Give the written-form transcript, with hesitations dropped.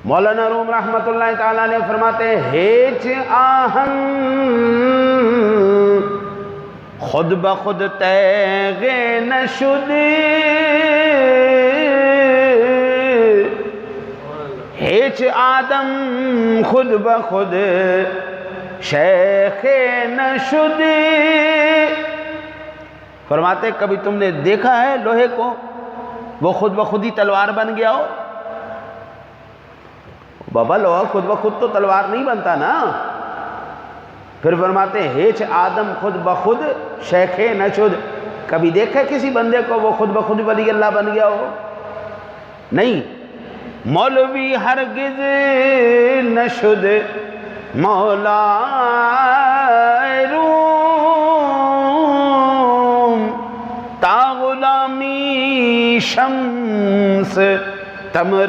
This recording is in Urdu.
مولانا روم رحمت اللہ تعالیٰ علیہ فرماتے ہیں ہیچ آہن خود بخود تیغ نشد، ہیچ آدم خود بخود شیخ نشد۔ فرماتے کبھی تم نے دیکھا ہے لوہے کو وہ خود بخود ہی تلوار بن گیا ہو؟ بابا لوہا خود بخود تو تلوار نہیں بنتا نا۔ پھر فرماتے ہیں ہیچ آدم خود بخود شیخ نشد، کبھی دیکھا کسی بندے کو وہ خود بخود ولی اللہ بن گیا ہو؟ نہیں۔ مولوی ہرگز نشد مولا روم، تا غلامی شمس تمر